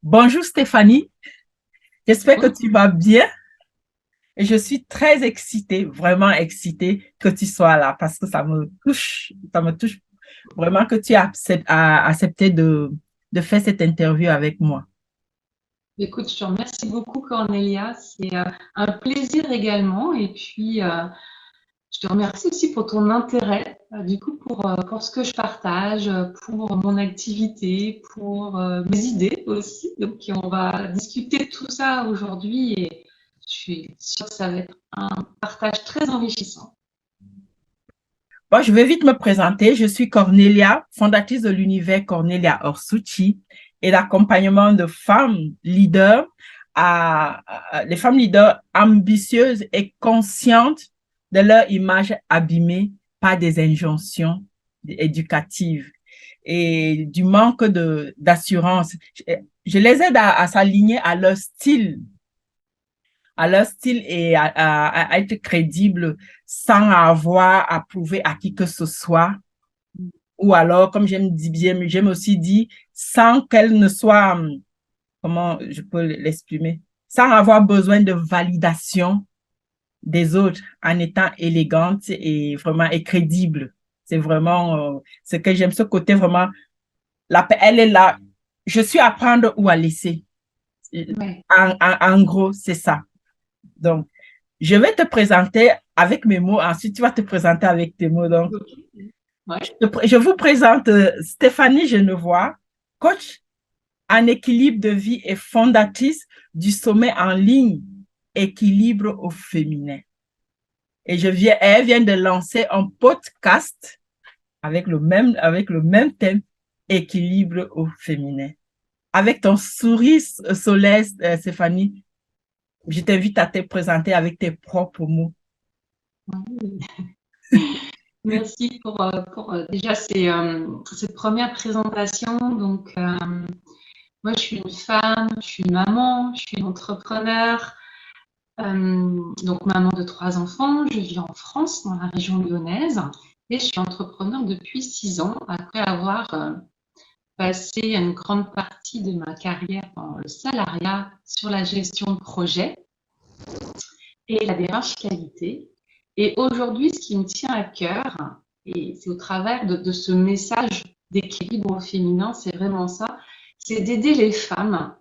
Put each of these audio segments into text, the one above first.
Bonjour Stéphanie, j'espère que Bon, tu vas bien et je suis très excitée, vraiment excitée que tu sois là parce que ça me touche vraiment que tu aies accepté de faire cette interview avec moi. écoute, je te remercie beaucoup, Cornelia. C'est un plaisir également. Et puis, je te remercie aussi pour ton intérêt, du coup, pour ce que je partage, pour mon activité, pour mes idées aussi. Donc, on va discuter de tout ça aujourd'hui et je suis sûre que ça va être un partage très enrichissant. Bon, je vais vite me présenter. Je suis Cornelia, fondatrice de l'univers Cornelia Orsucci et l'accompagnement de femmes leaders les femmes leaders ambitieuses et conscientes de leur image abîmée par des injonctions éducatives et du manque d'assurance. Je les aide à s'aligner à leur style et à être crédible sans avoir à prouver à qui que ce soit. Ou alors, comme j'aime aussi dire, sans qu'elle ne soit, comment je peux l'exprimer, sans avoir besoin de validation des autres en étant élégante et vraiment et crédible. C'est vraiment ce que j'aime, ce côté vraiment, elle est là. Je suis à prendre ou à laisser. Ouais. En gros, c'est ça. Donc, je vais te présenter avec mes mots, ensuite tu vas te présenter avec tes mots. Donc, Ok. Ouais. je vous présente Stéphanie Genevois, coach en équilibre de vie et fondatrice du sommet en ligne Équilibre au féminin. Et elle vient de lancer un podcast avec le même thème, Équilibre au féminin. Avec ton sourire solaire, Stéphanie, je t'invite à te présenter avec tes propres mots. Merci pour déjà cette première présentation. Donc, moi, je suis une femme, je suis une maman, je suis une entrepreneur, donc maman de 3 enfants. Je vis en France, dans la région lyonnaise, et je suis entrepreneur depuis 6 ans, après avoir passé une grande partie de ma carrière dans le salariat sur la gestion de projet et la démarche qualité. Et aujourd'hui, ce qui me tient à cœur, et c'est au travers de ce message d'équilibre au féminin, c'est vraiment ça, c'est d'aider les femmes,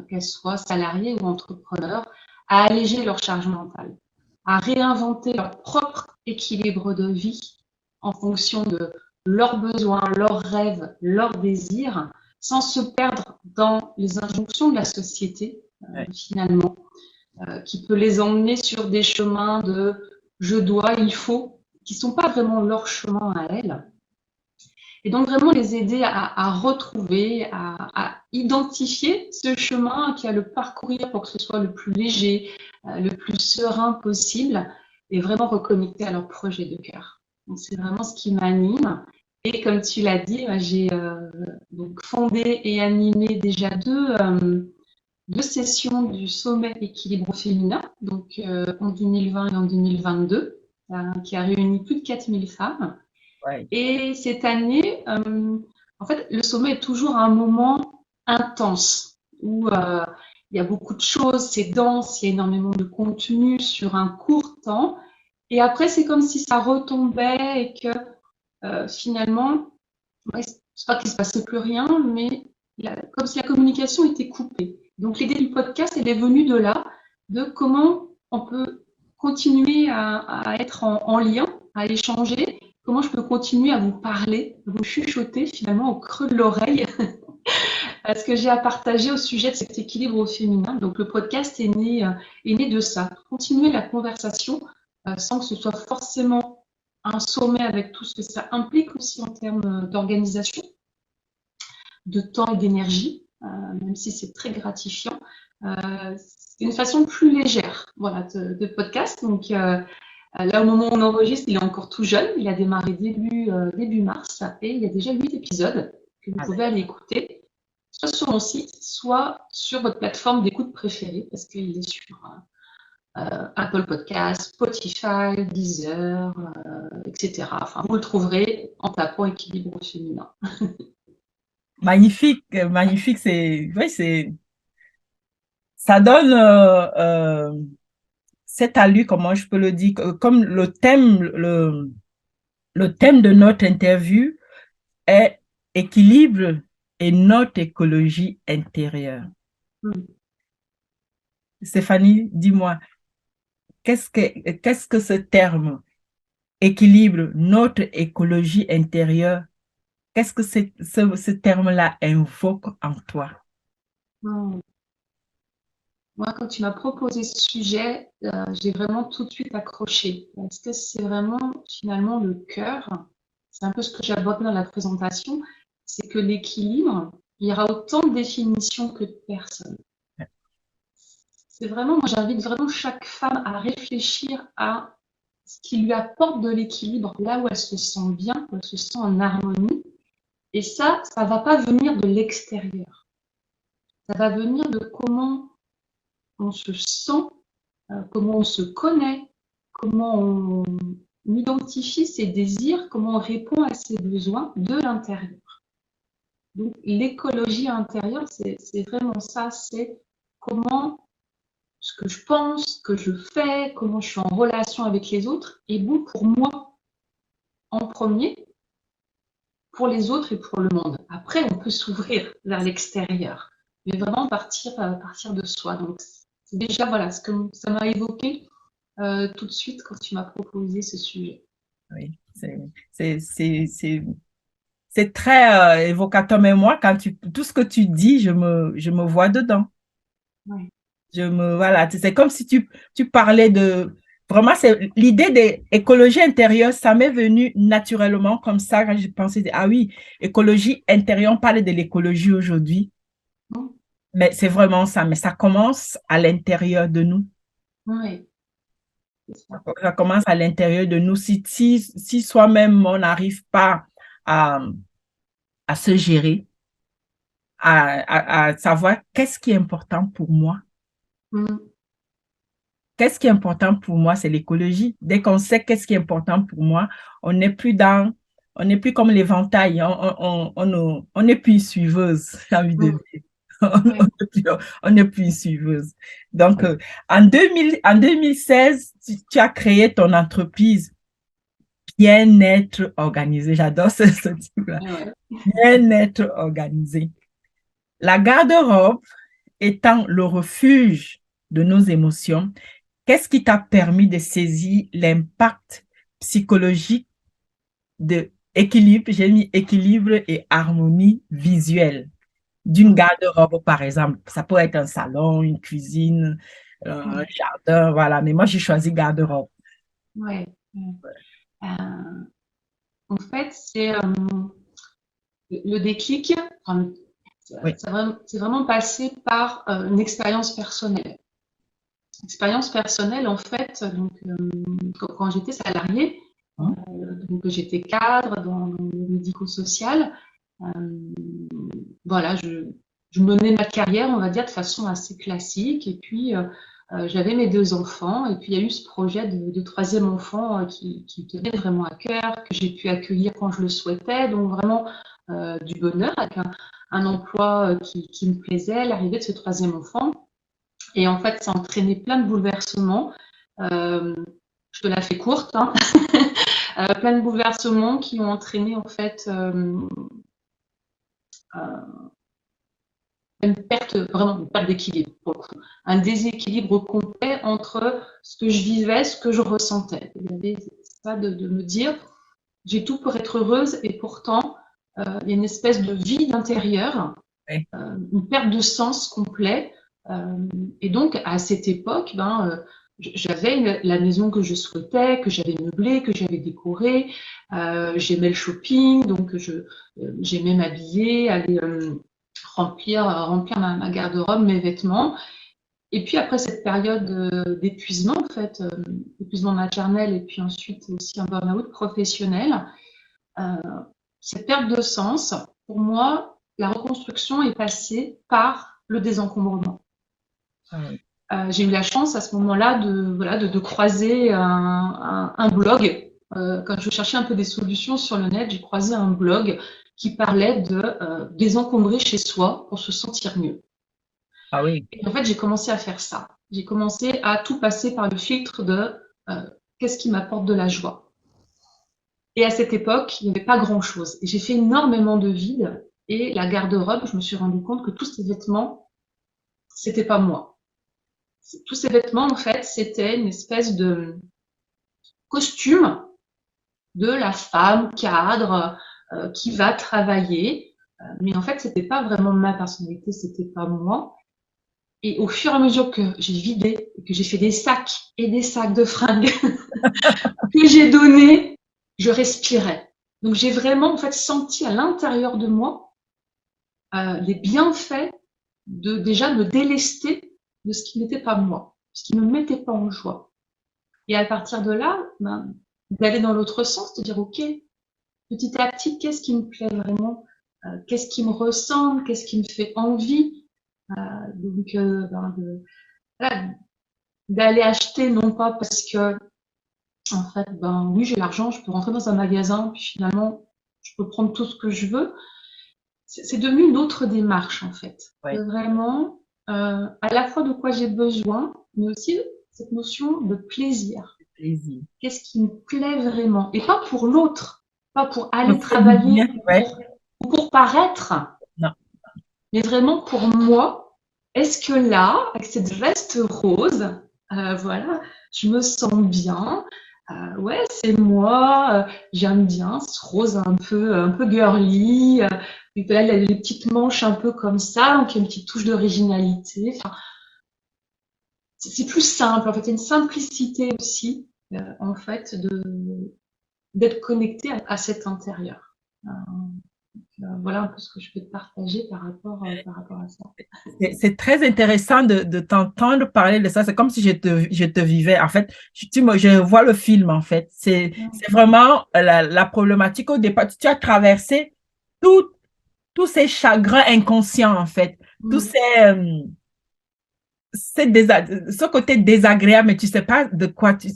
qu'elles soient salariées ou entrepreneurs, à alléger leur charge mentale, à réinventer leur propre équilibre de vie en fonction de leurs besoins, leurs rêves, leurs désirs, sans se perdre dans les injonctions de la société, Ouais. finalement, qui peut les emmener sur des chemins de je dois, il faut, qui ne sont pas vraiment leur chemin à elles. Et donc vraiment les aider à retrouver, à identifier ce chemin, qui a le parcourir pour que ce soit le plus léger, le plus serein possible, et vraiment reconnecter à leur projet de cœur. Donc c'est vraiment ce qui m'anime. Et comme tu l'as dit, j'ai donc fondé et animé déjà deux sessions du sommet équilibre féminin, donc en 2020 et en 2022, qui a réuni plus de 4000 femmes. Ouais. Et cette année, en fait, le sommet est toujours un moment intense où il y a beaucoup de choses, c'est dense, il y a énormément de contenu sur un court temps. Et après, c'est comme si ça retombait et que finalement, ouais, c'est pas qu'il se passait plus rien, mais comme si la communication était coupée. Donc l'idée du podcast, elle est venue de là, de comment on peut continuer à être en lien, à échanger, comment je peux continuer à vous parler, à vous chuchoter finalement au creux de l'oreille, à ce que j'ai à partager au sujet de cet équilibre au féminin. Donc le podcast est né de ça, continuer la conversation sans que ce soit forcément un sommet avec tout ce que ça implique aussi en termes d'organisation, de temps et d'énergie, même si c'est très gratifiant. C'est une façon plus légère, voilà, de podcast. Donc là, au moment où on enregistre, il est encore tout jeune. Il a démarré début mars et il y a déjà 8 épisodes que vous Ah, pouvez aller écouter, soit sur mon site, soit sur votre plateforme d'écoute préférée, parce qu'il est sur Apple Podcasts, Spotify, Deezer, etc. Enfin, vous le trouverez en tapant équilibre féminin. magnifique, magnifique, oui, ça donne cette allure, comment je peux le dire, comme le thème de notre interview est équilibre et notre écologie intérieure. Mm. Stéphanie, dis-moi, qu'est-ce que ce terme équilibre, notre écologie intérieure, qu'est-ce que ce terme-là invoque en toi? Mm. Moi, quand tu m'as proposé ce sujet, j'ai vraiment tout de suite accroché. Parce que c'est vraiment finalement le cœur. C'est un peu ce que j'aborde dans la présentation. C'est que l'équilibre, il y aura autant de définitions que de personnes. C'est vraiment, moi j'invite vraiment chaque femme à réfléchir à ce qui lui apporte de l'équilibre, là où elle se sent bien, où elle se sent en harmonie. Et ça va pas venir de l'extérieur. Ça va venir de comment on se sent, comment on se connaît, comment on identifie ses désirs, comment on répond à ses besoins de l'intérieur. Donc l'écologie intérieure, c'est vraiment ça, c'est comment ce que je pense, ce que je fais, comment je suis en relation avec les autres est bon pour moi en premier, pour les autres et pour le monde. Après, on peut s'ouvrir vers l'extérieur, mais vraiment partir de soi. Donc, c'est déjà voilà ce que ça m'a évoqué tout de suite quand tu m'as proposé ce sujet. Oui, c'est, c'est, c'est, c'est très évocateur, mais moi, tout ce que tu dis, je me vois dedans. Ouais. Voilà, c'est comme si tu parlais vraiment, c'est l'idée d'écologie intérieure, ça m'est venu naturellement comme ça quand j'ai pensé, ah oui, écologie intérieure, on parle de l'écologie aujourd'hui, Bon. mais c'est vraiment ça, mais ça commence à l'intérieur de nous. Ouais, c'est ça. Ça commence à l'intérieur de nous. Si soi-même, on n'arrive pas à, à se gérer, à savoir qu'est-ce qui est important pour moi. Mm. Qu'est-ce qui est important pour moi, c'est l'écologie. Dès qu'on sait qu'est-ce qui est important pour moi, on n'est plus comme l'éventail, on n'est plus suiveuse, j'ai envie de Mm. dire. Ouais. On n'est plus suiveuse. Donc, en 2016, tu as créé ton entreprise Bien-être organisé. J'adore ce type-là. Ouais. Bien-être organisé. La garde-robe étant le refuge de nos émotions, qu'est-ce qui t'a permis de saisir l'impact psychologique de équilibre, j'ai mis équilibre et harmonie visuelle d'une Mm. garde-robe, par exemple? Ça peut être un salon, une cuisine, un Mm. jardin, voilà. Mais moi, j'ai choisi garde-robe. Ouais. Ouais. En fait, c'est le déclic. Enfin, Oui. c'est vraiment passé par une expérience personnelle. Expérience personnelle, en fait, donc, quand j'étais salariée, Hein? donc j'étais cadre dans le médico-social, euh, voilà, je menais ma carrière, on va dire, de façon assez classique. Et puis, j'avais mes deux enfants. Et puis, il y a eu ce projet de troisième enfant qui me tenait vraiment à cœur, que j'ai pu accueillir quand je le souhaitais. Donc, vraiment du bonheur avec un emploi qui me plaisait, l'arrivée de ce troisième enfant. Et en fait, ça a entraîné plein de bouleversements. Euh, je te la fais courte, hein. Plein de bouleversements qui ont entraîné en fait une perte, vraiment une perte d'équilibre, pour le coup. Un déséquilibre complet entre ce que je vivais, ce que je ressentais. Il y avait ça de me dire, j'ai tout pour être heureuse et pourtant, il y a une espèce de vide intérieur, Oui. une perte de sens complet. Et donc, à cette époque, j'avais la maison que je souhaitais, que j'avais meublée, que j'avais décorée. J'aimais le shopping, donc j'aimais m'habiller, aller remplir ma garde-robe, mes vêtements. Et puis après cette période d'épuisement, en fait, épuisement maternel et puis ensuite aussi un burn-out professionnel, euh, cette perte de sens, pour moi, la reconstruction est passée par le désencombrement. Ah oui. J'ai eu la chance à ce moment-là de croiser un blog. Quand je cherchais un peu des solutions sur le net, j'ai croisé un blog qui parlait de désencombrer chez soi pour se sentir mieux. Ah oui. Et en fait, j'ai commencé à faire ça. J'ai commencé à tout passer par le filtre de qu'est-ce qui m'apporte de la joie. Et à cette époque, il n'y avait pas grand-chose. Et j'ai fait énormément de vide. Et la garde-robe, je me suis rendu compte que tous ces vêtements, c'était pas moi. Tous ces vêtements, en fait, c'était une espèce de costume de la femme cadre qui va travailler. Mais en fait, c'était pas vraiment ma personnalité, c'était pas moi. Et au fur et à mesure que j'ai vidé, que j'ai fait des sacs et des sacs de fringues que j'ai donnés, je respirais. Donc j'ai vraiment en fait senti à l'intérieur de moi les bienfaits de déjà me délester de ce qui n'était pas moi, ce qui ne me mettait pas en joie. Et à partir de là, d'aller dans l'autre sens, de dire ok, petit à petit, qu'est-ce qui me plaît vraiment, qu'est-ce qui me ressemble, qu'est-ce qui me fait envie, donc voilà, d'aller acheter non pas parce que en fait oui j'ai l'argent, je peux rentrer dans un magasin puis finalement je peux prendre tout ce que je veux. C'est devenu une autre démarche en fait, Ouais. vraiment à la fois de quoi j'ai besoin mais aussi cette notion de plaisir. Plaisir. Qu'est-ce qui me plaît vraiment et pas pour l'autre, pas pour aller Me fait du travailler bien, ouais. ou pour paraître, Non. mais vraiment pour moi. Est-ce que là, avec cette veste rose, voilà, je me sens bien. Ouais, c'est moi. J'aime bien ce rose un peu girly. Et là, il a les petites manches un peu comme ça, donc il y a une petite touche d'originalité. Enfin, c'est plus simple. En fait, il y a une simplicité aussi, en fait, d'être connecté à cet intérieur. Voilà un peu ce que je peux te partager par rapport à ça. C'est très intéressant de t'entendre parler de ça. C'est comme si je te vivais. En fait, je vois le film, en fait. C'est vraiment la problématique au départ. Tu as traversé tous ces chagrins inconscients, en fait. Tous ces, ce côté désagréable, mais tu sais pas de quoi, tu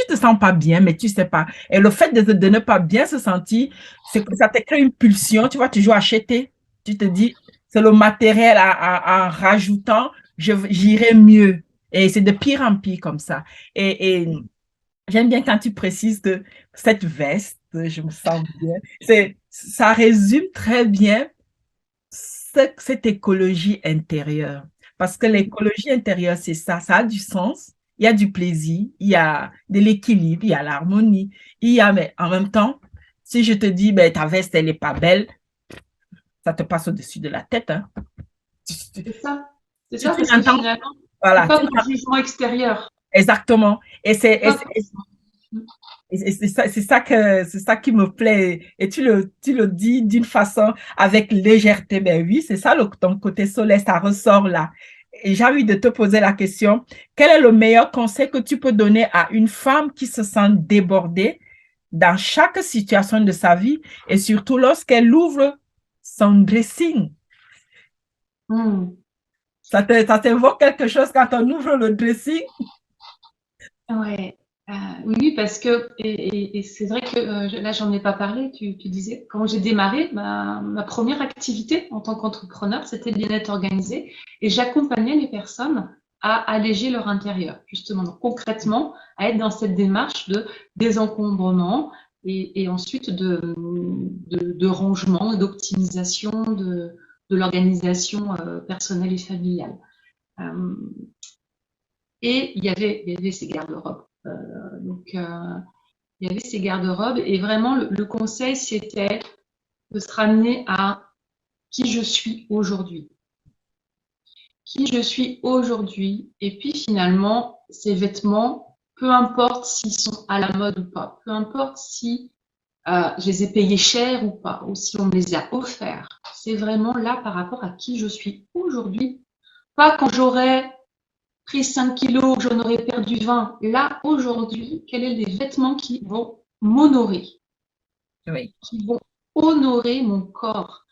te sens pas bien, mais tu sais pas. Et le fait de ne pas bien se sentir, c'est que ça te crée une pulsion, tu vois, tu joues acheter, tu te dis, c'est le matériel en rajoutant, j'irai mieux. Et c'est de pire en pire comme ça. Et j'aime bien quand tu précises que cette veste, je me sens bien. Ça résume très bien cette écologie intérieure. Parce que l'écologie intérieure, c'est ça a du sens, il y a du plaisir, il y a de l'équilibre, il y a l'harmonie, mais en même temps, si je te dis, ben, ta veste, elle n'est pas belle, ça te passe au-dessus de la tête. Hein. C'est ça. C'est Tu ça, parce que n'entends, finalement, c'est voilà, pas pour le jugement extérieur. exactement. Et C'est pas pour ça. c'est ça qui me plaît. Et tu le dis d'une façon avec légèreté. Ben oui, c'est ça ton côté solaire, ça ressort là. Et j'ai envie de te poser la question, quel est le meilleur conseil que tu peux donner à une femme qui se sent débordée dans chaque situation de sa vie et surtout lorsqu'elle ouvre son dressing? Hmm. Ça t'évoque quelque chose quand on ouvre le dressing? Ouais. Oui, parce que, et c'est vrai que là, j'en ai pas parlé, tu disais, quand j'ai démarré, ma première activité en tant qu'entrepreneur, c'était le bien-être organisé et j'accompagnais les personnes à alléger leur intérieur, justement, donc concrètement, à être dans cette démarche de désencombrement et ensuite de rangement et d'optimisation de l'organisation personnelle et familiale. Euh, et il y avait ces garde-robes. Il y avait ces garde-robes et vraiment le conseil c'était de se ramener à qui je suis aujourd'hui. Qui je suis aujourd'hui et puis finalement ces vêtements, peu importe s'ils sont à la mode ou pas, peu importe si je les ai payés cher ou pas, ou si on me les a offerts, c'est vraiment là par rapport à qui je suis aujourd'hui. Pas quand j'aurai pris 5 kilos, que j'en aurais perdu 20. Là, aujourd'hui, quels sont les vêtements qui vont m'honorer, Oui. qui vont honorer mon corps?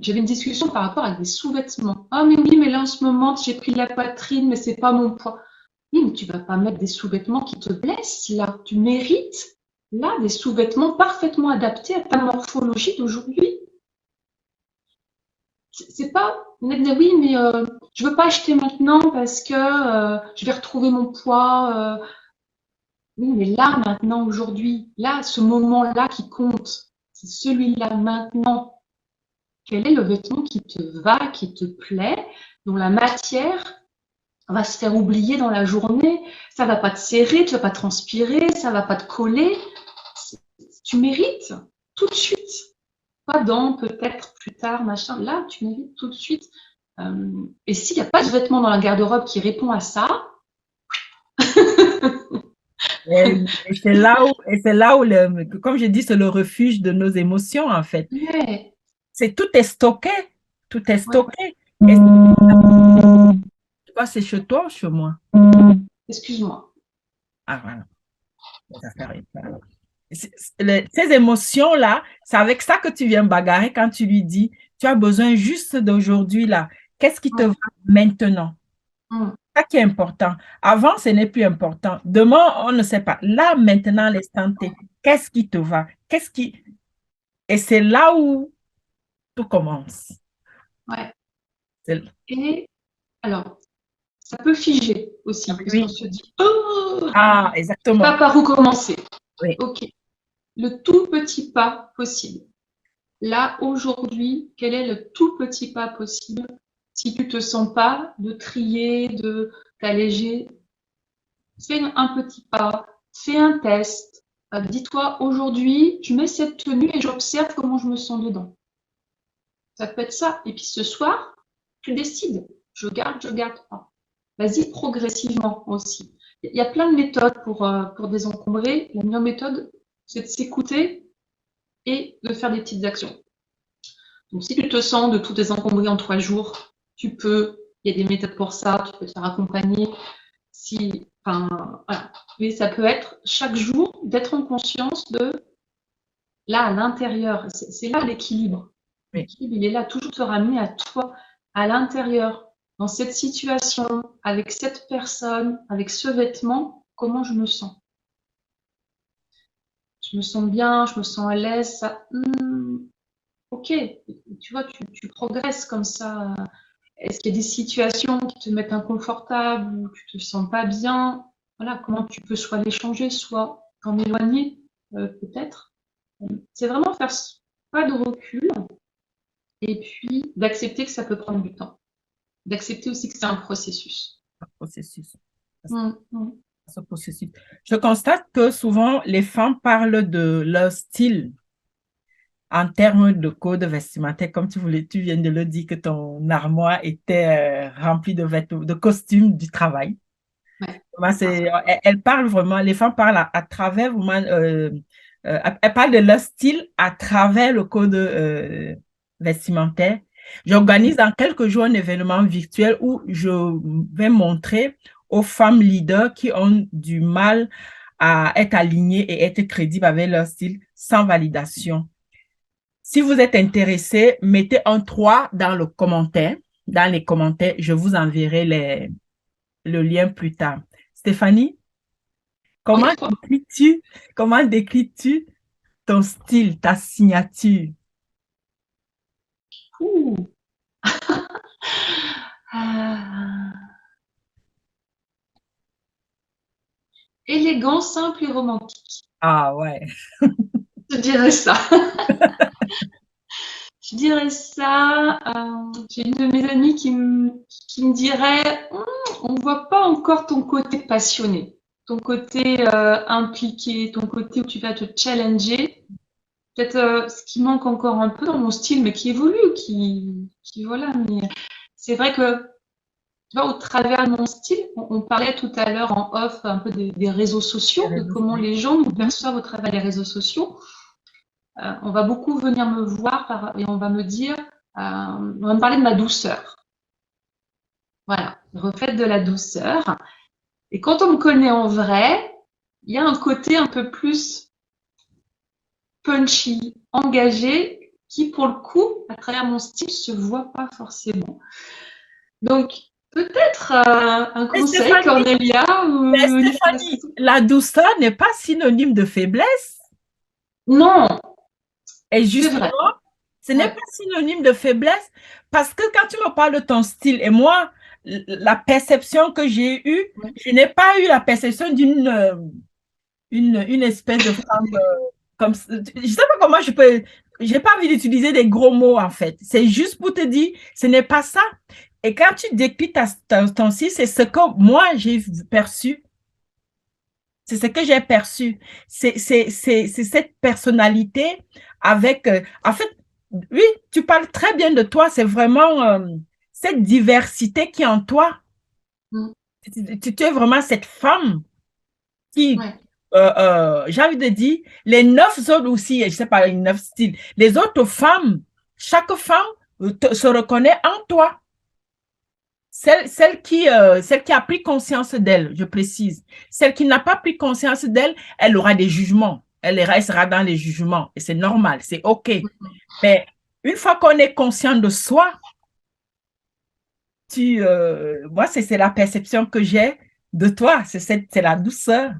J'avais une discussion par rapport à des sous-vêtements. Ah, mais oui, mais là, en ce moment, j'ai pris de la poitrine, mais c'est pas mon poids. Oui, mais tu vas pas mettre des sous-vêtements qui te blessent, là. Tu mérites, là, des sous-vêtements parfaitement adaptés à ta morphologie d'aujourd'hui. c'est pas on est de dire oui, mais je veux pas acheter maintenant parce que je vais retrouver mon poids. Oui, mais là, maintenant, aujourd'hui, là, ce moment-là qui compte, c'est celui-là maintenant. Quel est le vêtement qui te va, qui te plaît, dont la matière va se faire oublier dans la journée, ça va pas te serrer, tu vas pas transpirer, ça va pas te coller. Tu mérites tout de suite. Pas dans peut-être plus tard, machin. Là, tu mérites tout de suite. Et s'il n'y a pas de vêtement dans la garde-robe qui répond à ça, Et c'est là où comme je dis, c'est le refuge de nos émotions, en fait. ouais, C'est tout est stocké. Tout est ouais. stocké. Et c'est chez toi ou chez moi? Excuse-moi. Ah, voilà. Ça fait rien. Ces émotions-là, c'est avec ça que tu viens bagarrer quand tu lui dis, tu as besoin juste d'aujourd'hui, là. Qu'est-ce qui te Ouais. va maintenant? Mm. Ça qui est important. Avant, ce n'est plus important. Demain, on ne sait pas. Là, maintenant, l'instant T, qu'est-ce qui te va? Qu'est-ce qui... Et c'est là où tout commence. Ouais. C'est- Et alors, ça peut figer aussi, parce qu'on Oui. se dit, oh, Ah, je sais pas exactement. par où commencer. Oui. Ok, le tout petit pas possible. Là, aujourd'hui, quel est le tout petit pas possible si tu te sens pas de trier, de t'alléger? Fais un petit pas, fais un test. Dis-toi, aujourd'hui, je mets cette tenue et j'observe comment je me sens dedans. Ça peut être ça. Et puis ce soir, tu décides. Je garde pas. Vas-y progressivement aussi. Il y a plein de méthodes pour désencombrer. La meilleure méthode, c'est de s'écouter et de faire des petites actions. Donc, si tu te sens de tout désencombrer en 3 jours, tu peux, il y a des méthodes pour ça, tu peux te faire accompagner. Si, enfin, voilà. Mais ça peut être chaque jour d'être en conscience de là, à l'intérieur. C'est là l'équilibre. Oui. L'équilibre, il est là, toujours te ramener à toi, à l'intérieur, dans cette situation, avec cette personne, avec ce vêtement, comment je me sens. Je me sens bien, je me sens à l'aise, ça, ok, tu vois, tu progresses comme ça. Est-ce qu'il y a des situations qui te mettent inconfortable ou tu te sens pas bien? Voilà, comment tu peux soit les changer, soit t'en éloigner, peut-être. C'est vraiment faire pas de recul et puis d'accepter que ça peut prendre du temps. D'accepter aussi que c'est un processus. Processus. Mm, mm. Ce processus. Je constate que souvent, les femmes parlent de leur style en termes de code vestimentaire, comme tu viens de le dire, que ton armoire était remplie de vêtements, de costumes du travail. Ouais, Moi, c'est ça. elles parlent vraiment, les femmes parlent à travers vraiment, elles parlent de leur style à travers le code vestimentaire. J'organise dans quelques jours un événement virtuel où je vais montrer aux femmes leaders qui ont du mal à être alignées et être crédibles avec leur style sans validation. Si vous êtes intéressé, mettez un 3 dans le commentaire. Dans les commentaires, je vous enverrai le lien plus tard. Stéphanie, Oui, comment toi. décris-tu, comment décris-tu ton style, ta signature? Ouh. Ah. Élégant, simple et romantique. Ah ouais. Je dirais ça. Je dirais ça. J'ai une de mes amies qui me dirait, on voit pas encore ton côté passionné, ton côté impliqué, ton côté où tu vas te challenger. Peut-être ce qui manque encore un peu dans mon style, mais qui évolue, qui voilà. Mais c'est vrai que tu vois, au travers de mon style, on parlait tout à l'heure en off un peu des réseaux sociaux, de comment les gens nous perçoivent au travers des réseaux sociaux. On va beaucoup venir me voir et on va me dire, on va me parler de ma douceur. Voilà, reflète de la douceur. Et quand on me connaît en vrai, il y a un côté un peu plus punchy, engagé, qui pour le coup, à travers mon style, se voit pas forcément. Donc, peut-être un Mais conseil, Cornelia, ou une Stéphanie, façon. la douceur n'est pas synonyme de faiblesse. Non, Et c'est vrai. justement, Ce n'est pas synonyme de faiblesse parce que quand tu me parles de ton style et moi, la perception que j'ai eue, je n'ai pas eu la perception une espèce de femme comme je ne sais pas comment je peux. J'ai pas envie d'utiliser des gros mots en fait. C'est juste pour te dire, ce n'est pas ça. Et quand tu décris ton style, c'est ce que moi j'ai perçu. C'est ce que j'ai perçu. C'est cette personnalité avec. En fait, oui, tu parles très bien de toi. C'est vraiment cette diversité qui est en toi. Mm. Tu es vraiment cette femme qui, Ouais. j'ai envie de dire, les 9 autres aussi, je ne sais pas, les 9 styles, les autres femmes, chaque femme se reconnaît en toi. Celle qui a pris conscience d'elle, je précise. Celle qui n'a pas pris conscience d'elle, elle aura des jugements. Elle sera dans les jugements. Et c'est normal, c'est OK. Mais une fois qu'on est conscient de soi, moi, c'est la perception que j'ai de toi. C'est la douceur.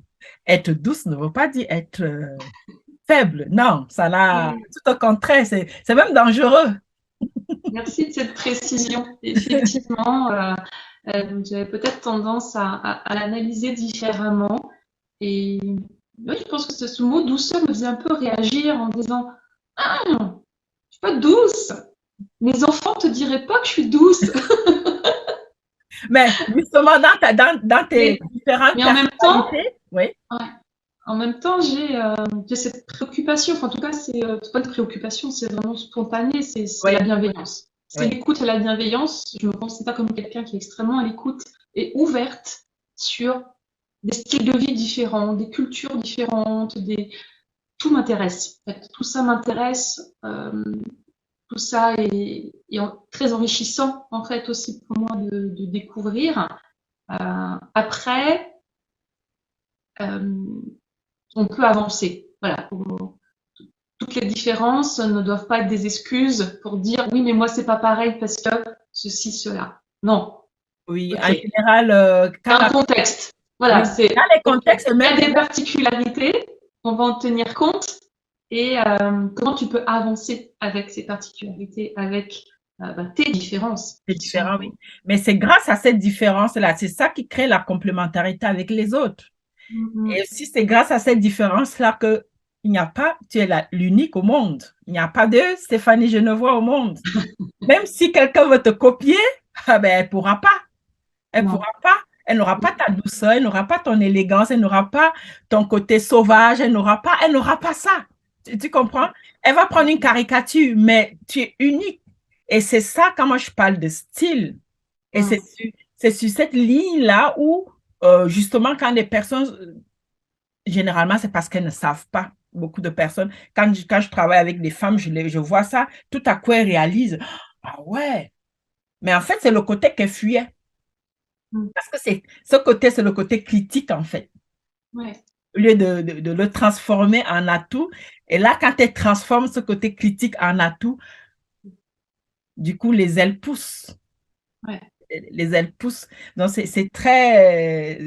Être douce ne veut pas dire être faible. Non, ça n'a tout au contraire. C'est même dangereux. Merci de cette précision. Effectivement, j'avais peut-être tendance à l'analyser différemment. Et oui, je pense que ce mot douceur me faisait un peu réagir en disant ah, je suis pas douce. Mes enfants te diraient pas que je suis douce. Mais justement, dans tes différentes Mais en même temps, personnalités, oui. ouais, en même temps, j'ai cette préoccupation. Enfin, en tout cas, c'est pas une préoccupation, c'est vraiment spontané. C'est Oui. la bienveillance. C'est Oui. l'écoute et la bienveillance. Je me considère pas comme quelqu'un qui est extrêmement à l'écoute et ouverte sur des styles de vie différents, des cultures différentes, tout m'intéresse. En fait, tout ça m'intéresse. Tout ça est très enrichissant en fait aussi pour moi de découvrir. Après, on peut avancer. Voilà. Toutes les différences ne doivent pas être des excuses pour dire oui, mais moi c'est pas pareil parce que ceci, cela. Non. Oui, en Okay. général, Dans le contexte. Voilà, oui, dans les contextes, il y a même des particularités, on va en tenir compte. Et comment tu peux avancer avec ces particularités, avec tes différences. c'est différent, oui. Mais c'est grâce à cette différence-là, c'est ça qui crée la complémentarité avec les autres. Et aussi, c'est grâce à cette différence-là que il n'y a pas, tu es l'unique au monde. Il n'y a pas de Stéphanie Genevois au monde. Même si quelqu'un veut te copier, ben, elle ne pourra pas. Elle ne pourra pas. Elle n'aura pas ta douceur, elle n'aura pas ton élégance, elle n'aura pas ton côté sauvage, elle n'aura pas ça. Tu comprends? Elle va prendre une caricature, mais tu es unique. Et c'est ça, quand moi je parle de style. Et c'est sur cette ligne-là où, justement, quand les personnes, généralement, c'est parce qu'elles ne savent pas. Beaucoup de personnes, quand je travaille avec des femmes, je vois ça, tout à coup, elles réalisent, ah ouais. Mais en fait, c'est le côté qu'elles fuyaient. Parce que ce côté, c'est le côté critique, en fait. Ouais. Au lieu de le transformer en atout. Et là, quand elles transforment ce côté critique en atout, du coup, les ailes poussent. Ouais. Les ailes poussent. Donc, c'est très...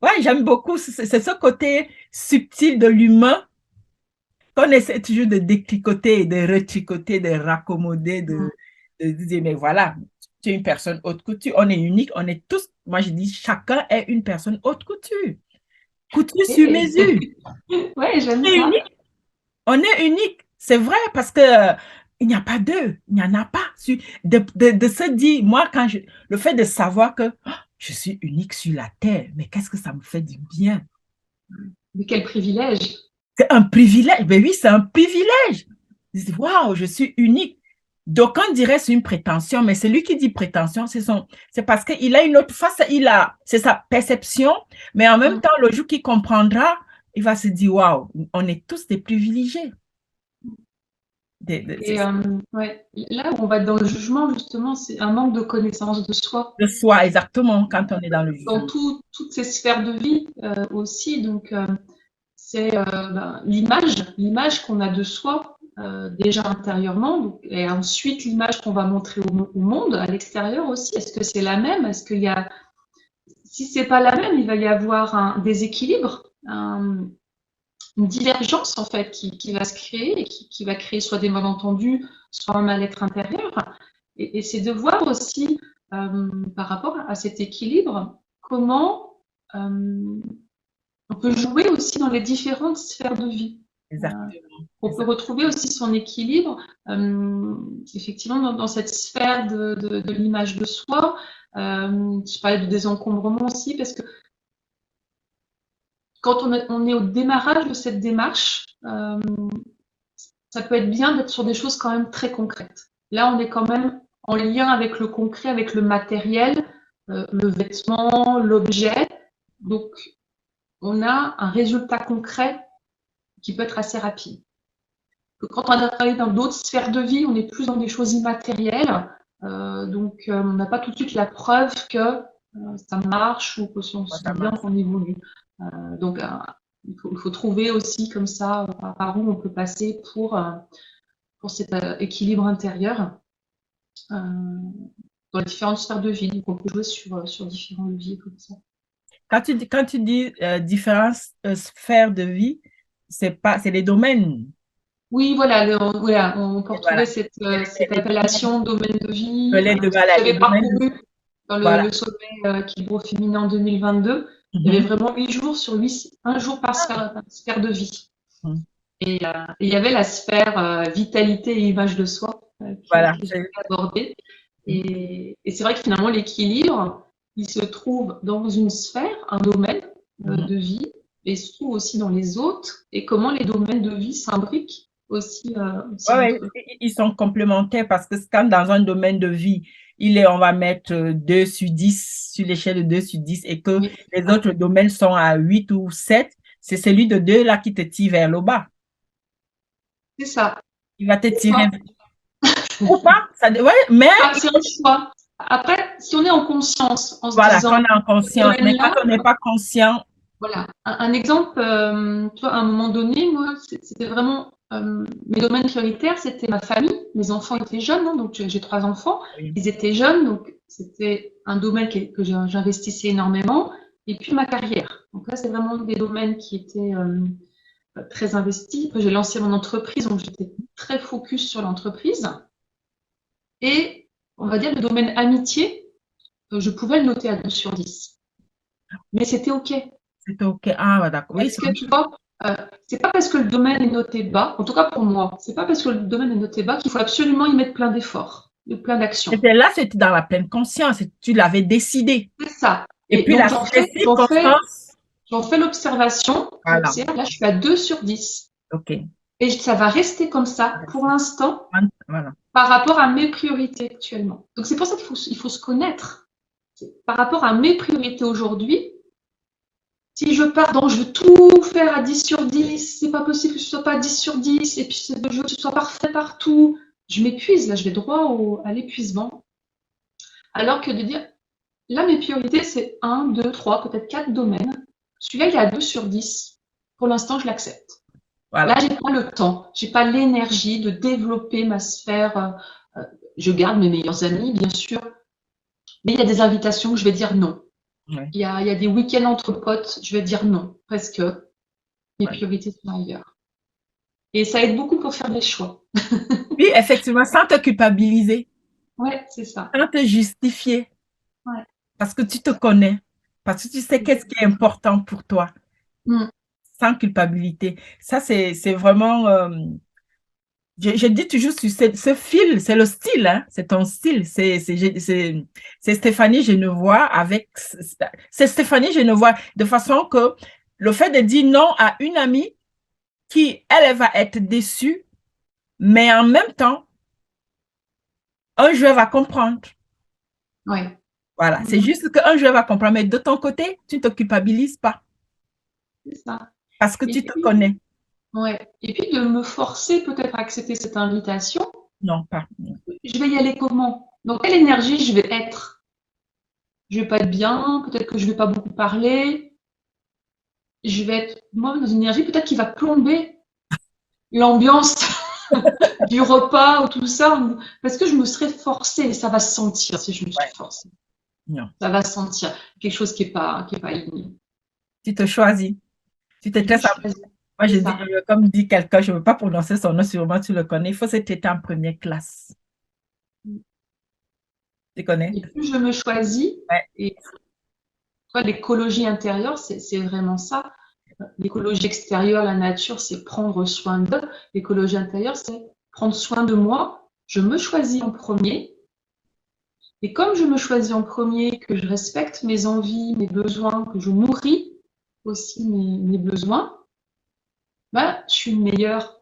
ouais, j'aime beaucoup. C'est ce côté subtil de l'humain qu'on essaie toujours de détricoter, de retricoter, de raccommoder, de dire, mais voilà, tu es une personne haute couture. On est unique, on est tous... Moi, je dis, chacun est une personne haute couture. Couture sur mesure. Ouais, j'aime On est ça. unique. On est unique. C'est vrai parce que il n'y a pas d'eux. Il n'y en a pas. De se dire, moi, le fait de savoir que oh, je suis unique sur la terre, mais qu'est-ce que ça me fait du bien? Mais quel privilège! C'est un privilège. Ben oui, c'est un privilège. Waouh, je suis unique. D'aucuns diraient c'est une prétention, mais celui qui dit prétention, c'est parce qu'il a une autre face, c'est sa perception, mais en même temps, le jour qu'il comprendra, il va se dire, waouh, on est tous des privilégiés. Et ouais, là où on va être dans le jugement, justement, c'est un manque de connaissance de soi. De soi, exactement, quand on est dans le jugement. Dans toutes ces sphères de vie aussi. Donc, c'est l'image qu'on a de soi déjà intérieurement, donc, et ensuite l'image qu'on va montrer au monde, à l'extérieur aussi. Est-ce que c'est la même? Est-ce qu'il y a, si c'est pas la même, il va y avoir un déséquilibre, une divergence en fait qui va se créer et qui va créer soit des malentendus, soit un mal-être intérieur. Et c'est de voir aussi par rapport à cet équilibre comment on peut jouer aussi dans les différentes sphères de vie. Exactement. On peut retrouver aussi son équilibre, effectivement, dans cette sphère de l'image de soi. Je parlais de désencombrement aussi, parce que quand on est au démarrage de cette démarche, ça peut être bien d'être sur des choses quand même très concrètes. Là, on est quand même en lien avec le concret, avec le matériel, le vêtement, l'objet. Donc, on a un résultat concret qui peut être assez rapide. Quand on a travaillé dans d'autres sphères de vie, on est plus dans des choses immatérielles. Donc, on n'a pas tout de suite la preuve que ça marche ou que si on se sent bien, qu'on évolue. Donc, il faut trouver aussi comme ça par où on peut passer pour cet équilibre intérieur dans les différentes sphères de vie. Donc, on peut jouer sur différents leviers comme ça. Quand tu dis différentes sphères de vie, c'est les domaines. Oui, voilà, on peut retrouver cette appellation domaine de vie. J'avais parcouru dans le sommet équilibre féminin en 2022. Il y avait vraiment 8 jours sur 8, un jour par sphère de vie. Et il y avait la sphère vitalité et image de soi qui j'ai abordée. Et c'est vrai que finalement, l'équilibre, il se trouve dans une sphère, un domaine de vie, et il se trouve aussi dans les autres, et comment les domaines de vie s'imbriquent aussi. Ils sont complémentaires parce que quand dans un domaine de vie, on va mettre 2 sur 10 sur l'échelle de 2 sur 10 et que les autres domaines sont à 8 ou 7, c'est celui de 2 là qui te tire vers le bas. C'est ça. Il va te tirer. Ou pas, mais... c'est un choix. Après, si on est en conscience, en se disant... Voilà, quand on est en conscience, mais quand on n'est pas conscient... Voilà. Un exemple, tu vois, à un moment donné, moi, c'était vraiment... mes domaines prioritaires, c'était ma famille. Mes enfants étaient jeunes, hein, donc j'ai 3 enfants. Ils étaient jeunes, donc c'était un domaine que j'investissais énormément. Et puis ma carrière. Donc là, c'est vraiment des domaines qui étaient très investis. Après, j'ai lancé mon entreprise, donc j'étais très focus sur l'entreprise. Et on va dire le domaine amitié, je pouvais le noter à 2 sur 10. Mais c'était OK. C'était OK. Ah, d'accord. Parce que tu vois, c'est pas parce que le domaine est noté bas, en tout cas pour moi, c'est pas parce que le domaine est noté bas qu'il faut absolument y mettre plein d'efforts, plein d'actions. C'était dans la pleine conscience. Tu l'avais décidé. C'est ça. Et puis donc, j'en fais l'observation. Voilà. Là, je suis à 2 sur 10. OK. Et ça va rester comme ça pour l'instant. Voilà. Par rapport à mes priorités actuellement. Donc, c'est pour ça qu'il faut se connaître. Par rapport à mes priorités aujourd'hui, si je pars dans je veux tout faire à 10 sur 10, c'est pas possible que ce soit pas 10 sur 10, et puis je veux que ce soit parfait partout, je m'épuise, là, je vais droit à l'épuisement. Alors que de dire, là, mes priorités, c'est 1, 2, 3, peut-être 4 domaines. Celui-là, il est à 2 sur 10. Pour l'instant, je l'accepte. Voilà. Là, j'ai pas le temps, j'ai pas l'énergie de développer ma sphère. Je garde mes meilleurs amis, bien sûr, mais il y a des invitations où je vais dire non. Ouais. Il y a des week-ends entre potes, je vais dire non, parce que mes priorités sont ailleurs. Et ça aide beaucoup pour faire des choix. Oui, effectivement, sans te culpabiliser. Oui, c'est ça. Sans te justifier. Ouais. Parce que tu te connais. Parce que tu sais qu'est-ce qui est important pour toi. Sans culpabilité. Ça, c'est vraiment... je dis toujours sur ce fil, c'est le style, hein? C'est ton style. C'est Stéphanie Genevois avec... C'est Stéphanie Genevois, de façon que le fait de dire non à une amie qui, elle va être déçue, mais en même temps, un joueur va comprendre. Oui. Voilà, c'est juste qu'un joueur va comprendre, mais de ton côté, tu ne te culpabilises pas. C'est ça. Parce que tu te connais. Ouais. Et puis de me forcer peut-être à accepter cette invitation. Non, pas. Je vais y aller comment? Dans quelle énergie je vais être? Je vais pas être bien, peut-être que je vais pas beaucoup parler. Je vais être moi dans une énergie peut-être qui va plomber l'ambiance du repas ou tout ça, parce que je me serais forcée, et ça va se sentir si je me suis forcée. Non. Ça va se sentir quelque chose qui est pas aligné. Tu te choisis. Tu te laisses Moi, C'est je dis, ça. comme dit quelqu'un, je ne veux pas prononcer son nom, sûrement tu le connais. Il faut que tu étais en première classe. Tu connais? Et plus je me choisis, Ouais, et toi, l'écologie intérieure, c'est vraiment ça. L'écologie extérieure, la nature, c'est prendre soin d'eux. L'écologie intérieure, c'est prendre soin de moi. Je me choisis en premier. Et comme je me choisis en premier, que je respecte mes envies, mes besoins, que je nourris aussi mes besoins, ben, je suis une meilleure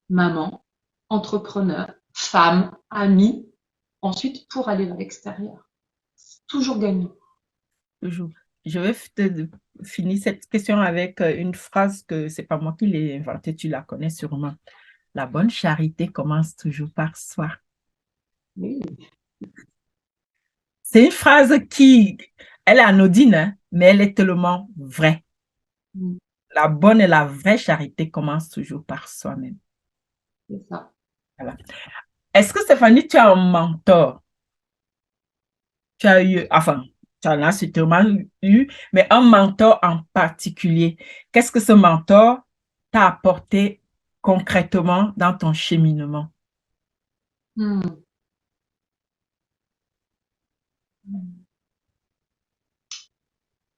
maman, entrepreneur, femme, amie, ensuite pour aller vers l'extérieur. C'est toujours gagnant. toujours. Je vais finir cette question avec une phrase que c'est pas moi qui l'ai inventée, tu la connais sûrement. La bonne charité commence toujours par soi. Oui. C'est une phrase qui, elle est anodine, hein, mais elle est tellement vraie. La bonne et la vraie charité commence toujours par soi-même. C'est ça. Voilà. Est-ce que Stéphanie, tu as un mentor? Tu as eu, enfin, tu en as sûrement eu, mais un mentor en particulier. Qu'est-ce que ce mentor t'a apporté concrètement dans ton cheminement? Hmm.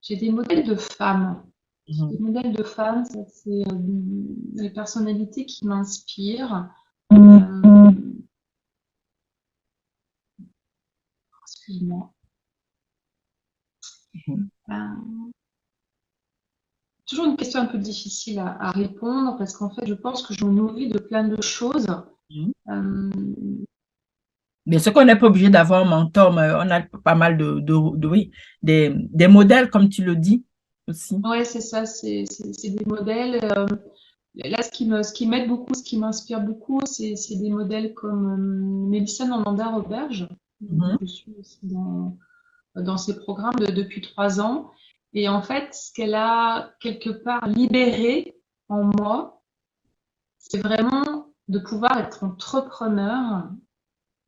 J'ai des modèles de femmes. J'ai Mhm. des modèles de femmes, ça, c'est des personnalités qui m'inspirent. Excuse-moi. Mhm. Euh, Toujours une question un peu difficile à répondre parce qu'en fait, je pense que je me nourris de plein de choses. Mhm. Euh, Bien sûr qu'on n'est pas obligé d'avoir un mentor, mais on a pas mal oui, des modèles, comme tu le dis aussi. ouais, c'est ça, c'est des modèles. Là, ce qui m'aide beaucoup, ce qui m'inspire beaucoup, c'est des modèles comme Mélissa Normandin-Roberge. Mhm. Je suis aussi dans ces programmes depuis 3 ans. Et en fait, ce qu'elle a quelque part libéré en moi, c'est vraiment de pouvoir être entrepreneur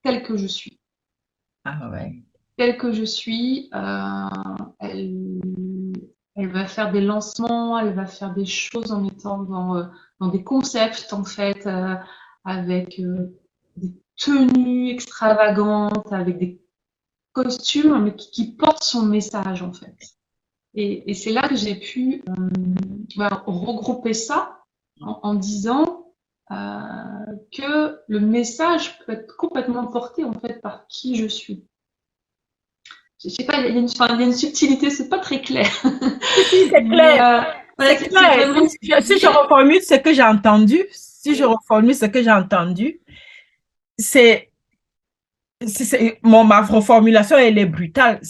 tel que je suis. Ah ouais. Tel que je suis, elle, elle va faire des lancements, elle va faire des choses en étant dans des concepts en fait, avec des tenues extravagantes, avec des costumes, mais qui portent son message en fait. Et c'est là que j'ai pu regrouper ça en disant que le message peut être complètement porté en fait par qui je suis. Je sais pas, il y a une subtilité, c'est pas très clair. Si, c'est Mais clair. voilà, C'est c'est clair. vraiment Si je subtil. reformule ce que j'ai entendu, si je reformule ce que j'ai entendu, c'est, ma reformulation, elle est brutale.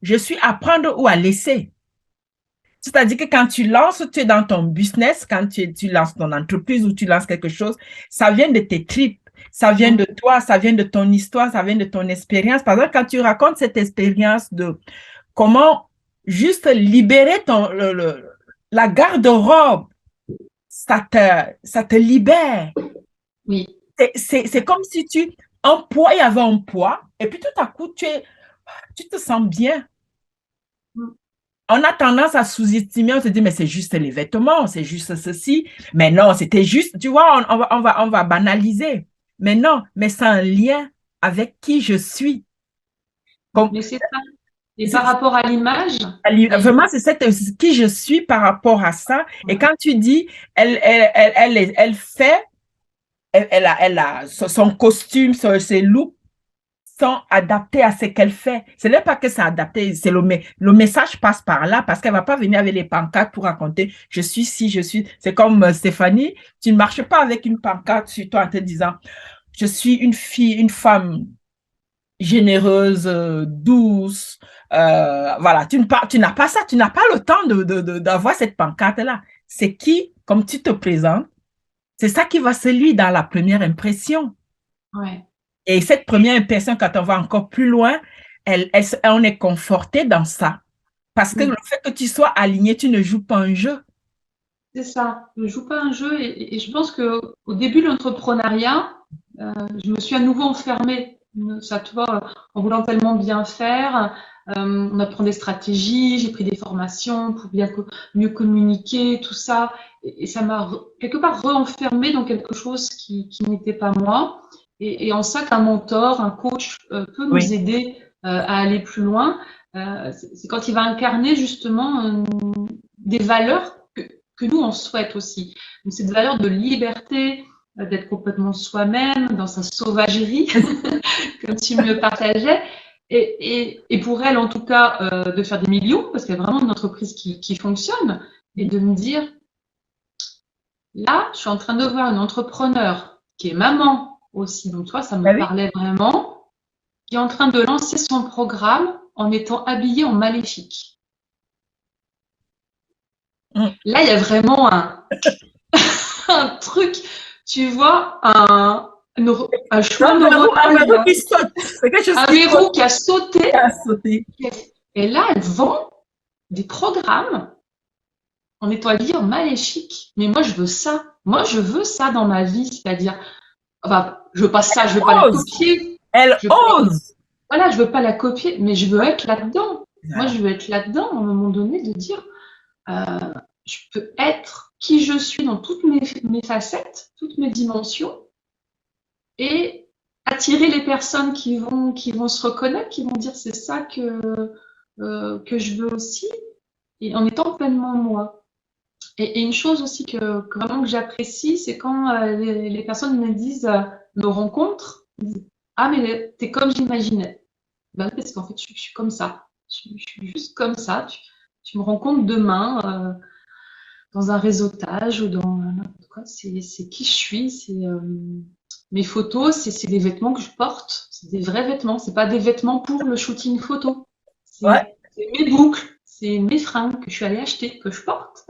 Je suis à prendre ou à laisser. C'est-à-dire que quand tu lances, tu es dans ton business, quand tu lances ton entreprise ou tu lances quelque chose, ça vient de tes tripes, ça vient de toi, ça vient de ton histoire, ça vient de ton expérience. Par exemple, quand tu racontes cette expérience de comment juste libérer la garde-robe, ça te libère. Oui, C'est comme si un poids, il y avait un poids, et puis tout à coup, tu te sens bien. On a tendance à sous-estimer, on se dit, mais c'est juste les vêtements, c'est juste ceci. Mais non, c'était juste, tu vois, on va banaliser. Mais non, mais c'est un lien avec qui je suis. Comme, mais c'est ça. Et c'est- par rapport à l'image, vraiment, c'est qui je suis par rapport à ça. Et quand tu dis, elle fait, elle a son costume, ses looks sont adaptés à ce qu'elle fait. Ce n'est pas que c'est adapté, c'est le message passe par là parce qu'elle ne va pas venir avec les pancartes pour raconter je suis si, je suis. C'est comme Stéphanie, tu ne marches pas avec une pancarte sur toi en te disant je suis une fille, une femme généreuse, douce. Voilà, tu n'as pas ça, tu n'as pas le temps d'avoir cette pancarte-là. C'est qui, comme tu te présentes, c'est ça qui va se lire dans la première impression. ouais, Et cette première impression, quand on va encore plus loin, on est conforté dans ça. Parce que le fait que tu sois aligné, tu ne joues pas un jeu. c'est ça. Je joue pas un jeu et je pense que au début de l'entrepreneuriat, je me suis à nouveau enfermée Ça, tu vois, en voulant tellement bien faire, on apprend des stratégies, j'ai pris des formations pour mieux communiquer, tout ça. Et ça m'a quelque part re-enfermé dans quelque chose qui n'était pas moi. Et en ça qu'un mentor, un coach peut nous Oui, aider à aller plus loin. C'est quand il va incarner justement des valeurs que nous, on souhaite aussi. Donc, c'est des valeurs de liberté, d'être complètement soi-même, dans sa sauvagerie, comme tu me le partageais. Et pour elle, en tout cas, de faire des millions, parce qu'il y a vraiment une entreprise qui fonctionne, et de me dire, là, je suis en train de voir une entrepreneur qui est maman aussi, donc toi, ça me bah oui. parlait vraiment, qui est en train de lancer son programme en étant habillée en maléfique. Mm. Là, il y a vraiment un truc, tu vois, un chemin Un verrou neuronal, qui saute. C'est quelque chose un qui saute, verrou qui a sauté. qui a sauté. Et là, elle vend des programmes en étant habillée en maléfique. Mais moi, je veux ça. Moi, je veux ça dans ma vie. C'est-à-dire, enfin, je veux pas ça, je veux pas la Ose. copier. Elle Je veux pas, ose. voilà, je veux pas la copier, mais je veux être là-dedans. Moi, Voilà. je veux être là-dedans à un moment donné de dire, euh, je peux être qui je suis dans toutes mes facettes, toutes mes dimensions et attirer les personnes qui vont se reconnaître, qui vont dire c'est ça que je veux aussi, et en étant pleinement moi. Et une chose aussi que vraiment que j'apprécie, c'est quand les personnes me disent, me rencontrent, me disent, ah mais t'es comme j'imaginais. Ben, parce qu'en fait je suis comme ça. Je suis juste comme ça. Tu me rencontres demain dans un réseautage ou dans n'importe quoi. C'est qui je suis. Mes photos, c'est des vêtements que je porte. C'est des vrais vêtements. C'est pas des vêtements pour le shooting photo. Ouais. C'est mes boucles. C'est mes fringues que je suis allée acheter, que je porte.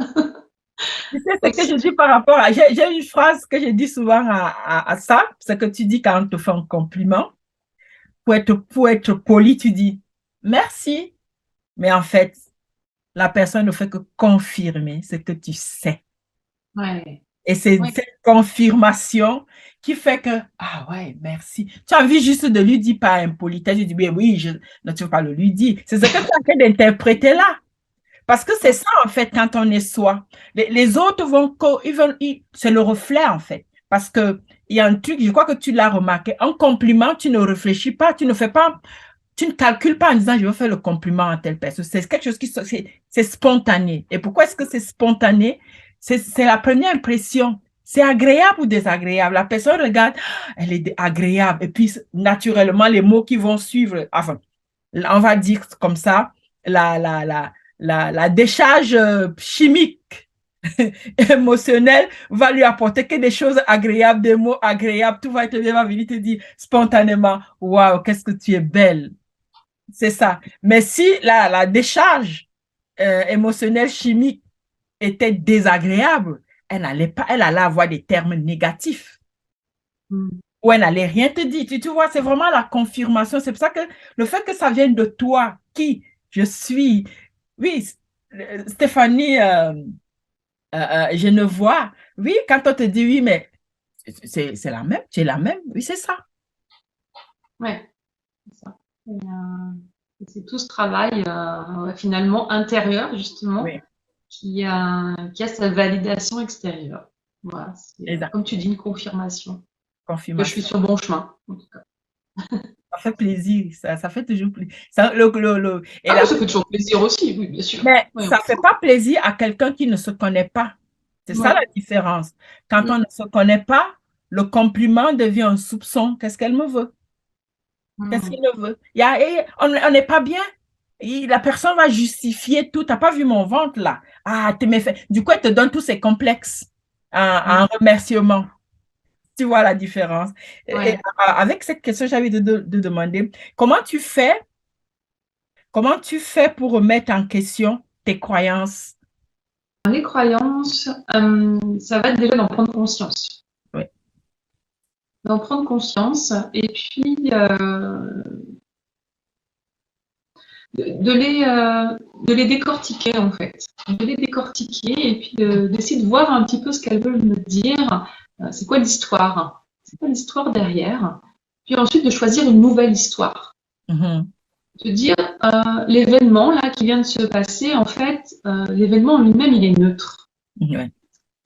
Tu sais ce Donc, que je dis par rapport à. J'ai une phrase que je dis souvent à ça, ce que tu dis quand on te fait un compliment. Pour être poli, tu dis merci. Mais en fait, la personne ne fait que confirmer ce que tu sais. ouais, Et c'est ouais, cette confirmation qui fait que, ah ouais, merci. Tu as envie juste de lui dire par impolitesse, je dis, oui, oui, non, tu ne veux pas le lui dire. C'est ce que tu es en train d'interpréter là. Parce que c'est ouais, ça, en fait, quand on est soi. Les autres c'est le reflet, en fait. Parce que il y a un truc, je crois que tu l'as remarqué, un compliment, tu ne réfléchis pas, tu ne fais pas, tu ne calcules pas en disant, je veux faire le compliment à telle personne. C'est quelque chose c'est spontané. Et pourquoi est-ce que c'est spontané? C'est la première impression. C'est agréable ou désagréable. La personne regarde, elle est agréable. Et puis, naturellement, les mots qui vont suivre, enfin, on va dire comme ça, la, la, la, la décharge chimique, émotionnelle va lui apporter que des choses agréables, des mots agréables. Tout va être bien, va venir te dire spontanément, waouh, qu'est-ce que tu es belle. C'est ça. Mais si la décharge émotionnelle chimique était désagréable, elle allait avoir des termes négatifs mm, ou elle n'allait rien te dire. Tu vois, c'est vraiment la confirmation. C'est pour ça que le fait que ça vienne de toi, qui je suis, oui, Stéphanie, je ne vois, oui, quand on te dit oui, mais c'est la même, tu es la même, oui, c'est ça. ouais, c'est ça. C'est tout ce travail ouais, finalement intérieur justement Oui, qui a sa validation extérieure. Voilà, c'est exact. comme tu dis une confirmation que je suis Confirmation. sur le bon chemin. En tout cas. Ça fait plaisir, ça fait toujours plaisir. Et Ah oui, ça fait toujours plaisir aussi, oui, bien sûr. mais Oui, ça ne fait pas plaisir à quelqu'un qui ne se connaît pas. C'est ça la ouais. différence. Quand on Mm, ne se connaît pas, le compliment devient un soupçon. Qu'est-ce qu'elle me veut? Qu'est-ce qu'il mm, me veut? On n'est pas bien. La personne va justifier tout. Tu n'as pas vu mon ventre là. Ah, tu m'as fait. Du coup, elle te donne tous ses complexes en mm, remerciement. Tu vois la différence. Et ouais. avec cette question, j'avais de demander comment tu fais pour remettre en question tes croyances? Les croyances, ça va être déjà d'en prendre conscience. Oui, D'en prendre conscience et puis de les décortiquer en fait. De les décortiquer et puis d'essayer de voir un petit peu ce qu'elles veulent me dire. C'est quoi l'histoire? C'est quoi l'histoire derrière? puis ensuite de choisir une nouvelle histoire. Mhm. De dire, l'événement là qui vient de se passer, en fait, l'événement en lui-même, il est neutre. Ouais.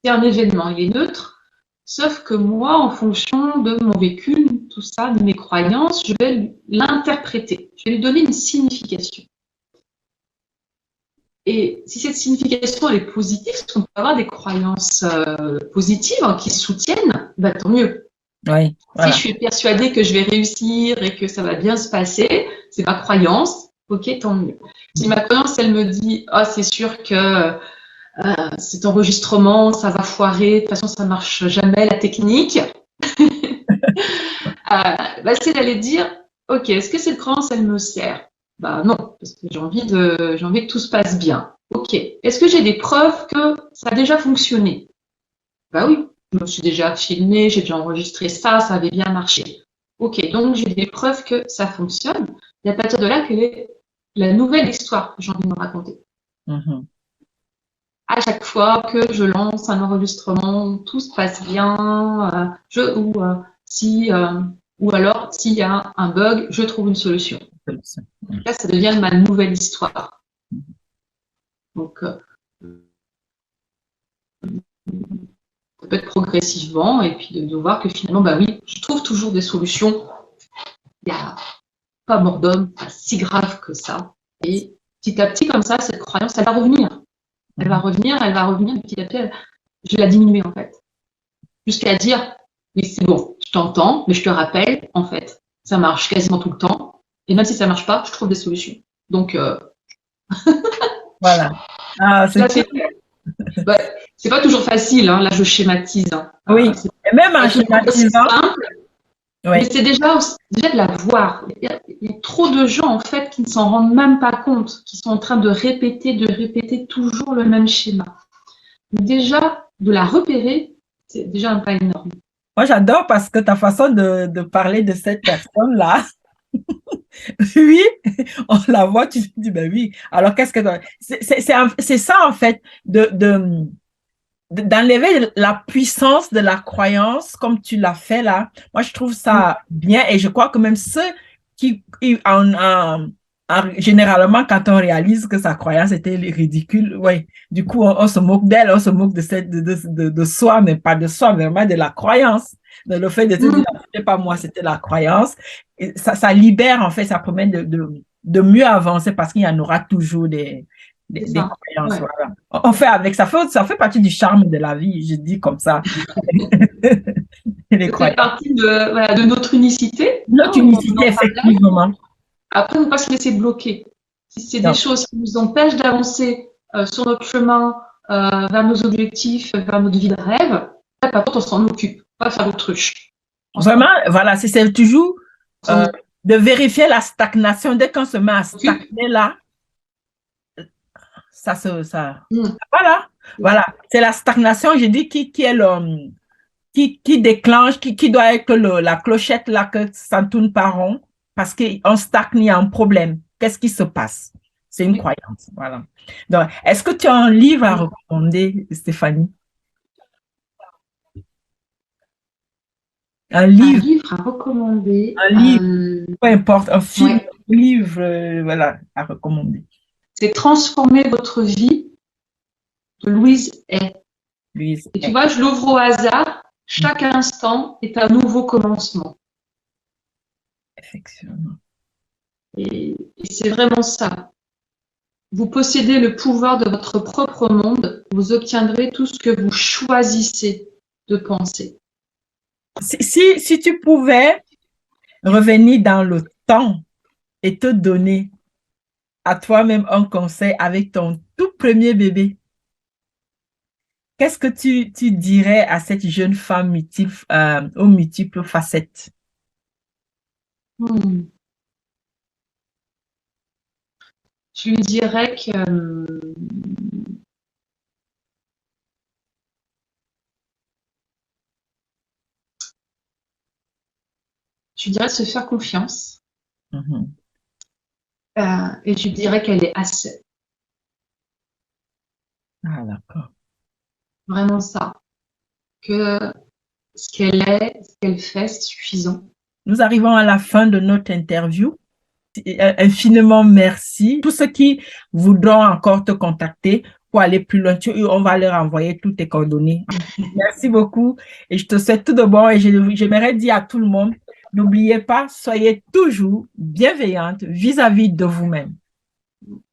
C'est un événement, il est neutre, sauf que moi, en fonction de mon vécu, tout ça, de mes croyances, je vais l'interpréter, je vais lui donner une signification. Et si cette signification elle est positive, parce qu'on peut avoir des croyances positives hein, qui soutiennent, bah, tant mieux. Ouais. Si Voilà. je suis persuadée que je vais réussir et que ça va bien se passer, c'est ma croyance, ok, tant mieux. Si ma croyance, elle me dit, ah, c'est sûr que cet enregistrement, ça va foirer, de toute façon, ça marche jamais, la technique, bah, c'est d'aller dire, ok, est-ce que cette croyance, elle me sert? Bah non, parce que j'ai envie que tout se passe bien. Ok, est-ce que j'ai des preuves que ça a déjà fonctionné? Bah oui, je me suis déjà filmé, j'ai déjà enregistré ça, ça avait bien marché. Ok, donc j'ai des preuves que ça fonctionne. Et à partir de là, quelle est la nouvelle histoire que j'ai envie de me raconter? Mhm. À chaque fois que je lance un enregistrement, tout se passe bien, si, ou alors s'il y a un bug, je trouve une solution. Là, ça devient ma nouvelle histoire. Donc, ça peut être progressivement et puis de voir que finalement, bah oui, je trouve toujours des solutions. Il n'y a pas mort d'homme, pas si grave que ça. Et petit à petit, comme ça, cette croyance, elle va revenir. Elle va revenir, elle va revenir, et petit à petit, je vais la diminuer en fait. Jusqu'à dire, oui, c'est bon, je t'entends, mais je te rappelle, en fait, ça marche quasiment tout le temps. Et même si ça marche pas, je trouve des solutions. Donc, Voilà. Ah, c'est là, tout. bah, c'est pas toujours facile, hein, là, je schématise. Hein. Oui. C'est Et même en pas toujours aussi schématisant, simple, mais oui. c'est déjà de la voir. Il y a trop de gens, en fait, qui ne s'en rendent même pas compte, qui sont en train de répéter toujours le même schéma. Donc, déjà, de la repérer, c'est déjà un pas énorme. Moi, j'adore parce que ta façon de parler de cette personne-là, oui, on la voit, tu te dis, ben oui. Alors, qu'est-ce que c'est ça, en fait, d'enlever la puissance de la croyance comme tu l'as fait là. Moi, je trouve ça bien et je crois que même ceux généralement, quand on réalise que sa croyance était ridicule, ouais, du coup, on se moque d'elle, on se moque de soi, mais pas de soi, mais vraiment de la croyance. De le fait de se dire, c'était pas moi, c'était la croyance. Et ça libère, en fait, ça permet de mieux avancer parce qu'il y en aura toujours des Ça. croyances. Ouais. Voilà. On fait avec, ça fait partie du charme de la vie, je dis comme ça. Les Ça fait croyances. partie de, voilà, de notre unicité. Hein, Notre on unicité, en parlait. effectivement. Après, ne pas se laisser bloquer. Si c'est des Non. choses qui nous empêchent d'avancer sur notre chemin vers nos objectifs, vers notre vie de rêve, là, par contre, on s'en occupe, pas faire l'autruche. Vraiment, voilà, c'est toujours On euh, s'en de vérifier la stagnation. Dès qu'on se met à occupe. stagner là, ça, Mm. voilà, voilà. C'est la stagnation, je dis, qui est qui déclenche, qui doit être la clochette là, que ça tourne pas rond, parce qu'on stagne, il y a un problème. Qu'est-ce qui se passe? C'est une Oui. croyance, voilà. Donc, est-ce que tu as un livre à Oui. recommander, Stéphanie? Un Un livre, livre à recommander, un livre, peu importe, un film, ouais, un livre, voilà, à recommander. c'est Transformer votre vie de Louise Hay. Louise, Et tu vois, je l'ouvre au hasard. Chaque instant est un nouveau commencement. effectivement. Et c'est vraiment ça. Vous possédez le pouvoir de votre propre monde. Vous obtiendrez tout ce que vous choisissez de penser. Si tu pouvais revenir dans le temps et te donner à toi-même un conseil avec ton tout premier bébé, qu'est-ce que tu dirais à cette jeune femme aux multiples facettes? Hmm. Je lui dirais que je lui dirais de se faire confiance. Mhm. Et je lui dirais qu'elle est assez. Ah, d'accord. Vraiment ça. Que ce qu'elle est, ce qu'elle fait, c'est suffisant. Nous arrivons à la fin de notre interview. Infiniment merci. Tous ceux qui voudront encore te contacter pour aller plus loin, on va leur envoyer toutes tes coordonnées. Merci beaucoup et je te souhaite tout de bon et j'aimerais dire à tout le monde, n'oubliez pas, soyez toujours bienveillante vis-à-vis de vous-même.